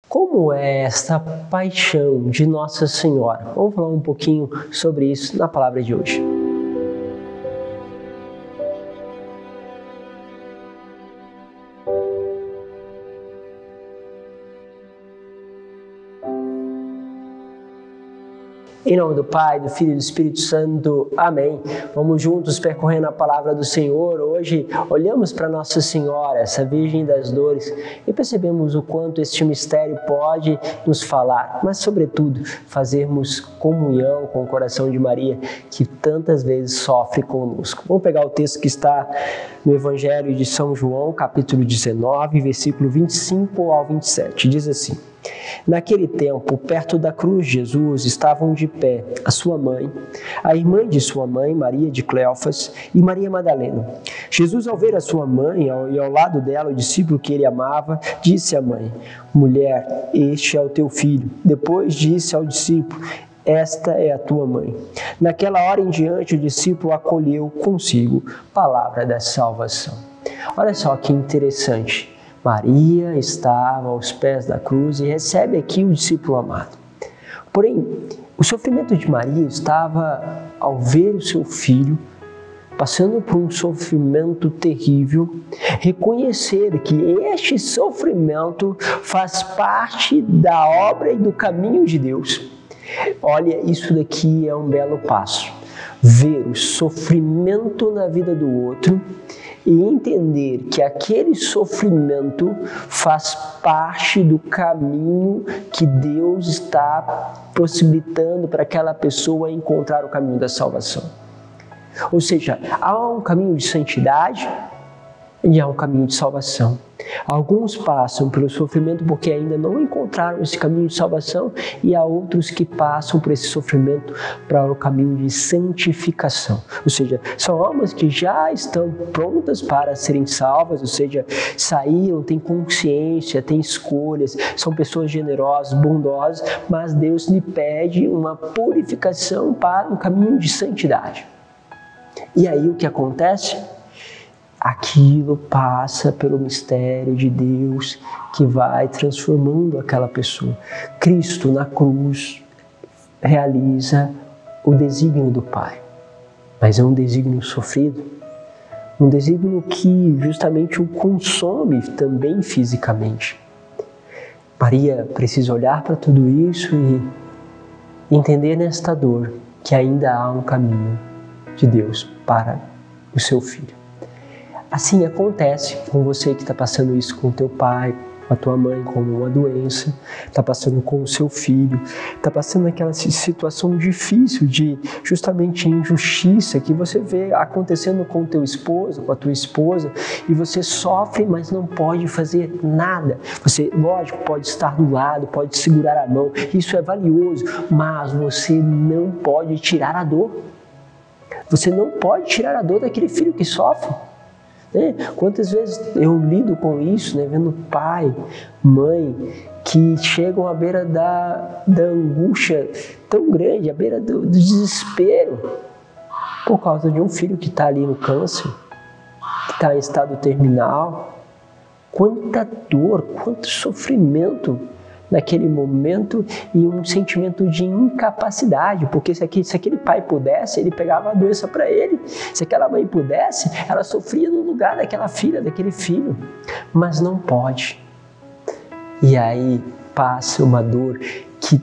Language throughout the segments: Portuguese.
Como é esta paixão de Nossa Senhora? Vamos falar um pouquinho sobre isso na palavra de hoje. Em nome do Pai, do Filho e do Espírito Santo. Amém. Vamos juntos percorrendo a palavra do Senhor. Hoje olhamos para Nossa Senhora, essa Virgem das Dores, e percebemos o quanto este mistério pode nos falar, mas sobretudo fazermos comunhão com o coração de Maria, que tantas vezes sofre conosco. Vamos pegar o texto que está no Evangelho de São João, capítulo 19, versículo 25 ao 27. Diz assim: Naquele tempo, perto da cruz de Jesus, estavam de pé a sua mãe, a irmã de sua mãe, Maria de Cleofas, e Maria Madalena. Jesus, ao ver a sua mãe e ao lado dela o discípulo que ele amava, disse à mãe: Mulher, este é o teu filho. Depois disse ao discípulo: Esta é a tua mãe. Naquela hora em diante, o discípulo acolheu consigo. Palavra da salvação. Olha só que interessante. Maria estava aos pés da cruz e recebe aqui o discípulo amado. Porém, o sofrimento de Maria estava ao ver o seu filho passando por um sofrimento terrível, reconhecer que este sofrimento faz parte da obra e do caminho de Deus. Olha, isso daqui é um belo passo. Ver o sofrimento na vida do outro e entender que aquele sofrimento faz parte do caminho que Deus está possibilitando para aquela pessoa encontrar o caminho da salvação. Ou seja, há um caminho de santidade e há um caminho de salvação. Alguns passam pelo sofrimento porque ainda não encontraram esse caminho de salvação, e há outros que passam por esse sofrimento para o caminho de santificação. Ou seja, são almas que já estão prontas para serem salvas, ou seja, saíram, têm consciência, têm escolhas, são pessoas generosas, bondosas, mas Deus lhe pede uma purificação para um caminho de santidade. E aí o que acontece? Aquilo passa pelo mistério de Deus que vai transformando aquela pessoa. Cristo na cruz realiza o desígnio do Pai, mas é um desígnio sofrido, um desígnio que justamente o consome também fisicamente. Maria precisa olhar para tudo isso e entender nesta dor que ainda há um caminho de Deus para o seu filho. Assim acontece com você que está passando isso com o teu pai, com a tua mãe, com uma doença, está passando com o seu filho, está passando aquela situação difícil de justamente injustiça que você vê acontecendo com o teu esposo, com a tua esposa, e você sofre, mas não pode fazer nada. Você, lógico, pode estar do lado, pode segurar a mão, isso é valioso, mas você não pode tirar a dor. Você não pode tirar a dor daquele filho que sofre. Quantas vezes eu lido com isso, vendo pai, mãe, que chegam à beira da angústia tão grande, à beira do desespero, por causa de um filho que está ali no câncer, que está em estado terminal. Quanta dor, quanto sofrimento naquele momento, e um sentimento de incapacidade, porque se aquele pai pudesse, ele pegava a doença para ele. Se aquela mãe pudesse, ela sofria no lugar daquela filha, daquele filho, mas não pode. E aí passa uma dor que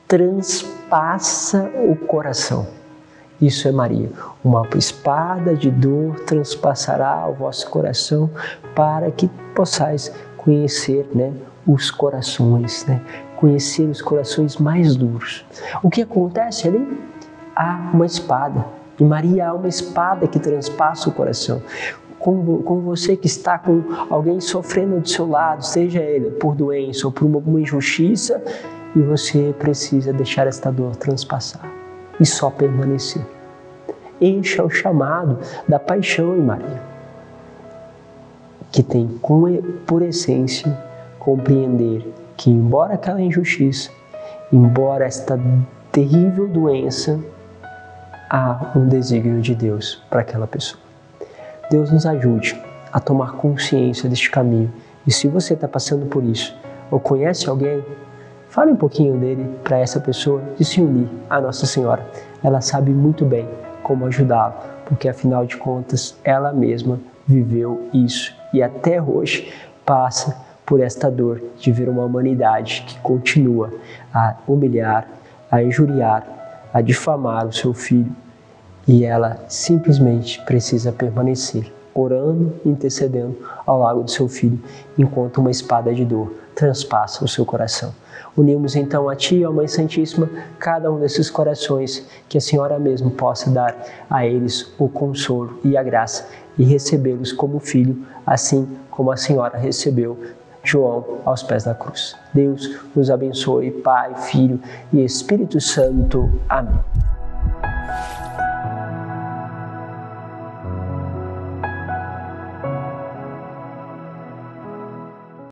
transpassa o coração. Isso é Maria. Uma espada de dor transpassará o vosso coração para que possais conhecer, os corações, conhecer os corações mais duros. O que acontece ali? Há uma espada. Em Maria há uma espada que transpassa o coração. Com você que está com alguém sofrendo do seu lado, seja ele por doença ou por alguma injustiça, e você precisa deixar esta dor transpassar e só permanecer. Este é o chamado da paixão em Maria, que tem por essência compreender que, embora aquela injustiça, embora esta terrível doença, há um desígnio de Deus para aquela pessoa. Deus nos ajude a tomar consciência deste caminho. E se você está passando por isso, ou conhece alguém, fale um pouquinho dele para essa pessoa e se unir à Nossa Senhora. Ela sabe muito bem como ajudá-lo, porque afinal de contas ela mesma viveu isso e até hoje passa por esta dor de ver uma humanidade que continua a humilhar, a injuriar, a difamar o seu filho, e ela simplesmente precisa permanecer orando e intercedendo ao lado do seu filho, enquanto uma espada de dor transpassa o seu coração. Unimos então a Ti, ó Mãe Santíssima, cada um desses corações, que a Senhora mesmo possa dar a eles o consolo e a graça e recebê-los como filho, assim como a Senhora recebeu João aos pés da cruz. Deus nos abençoe, Pai, Filho e Espírito Santo. Amém.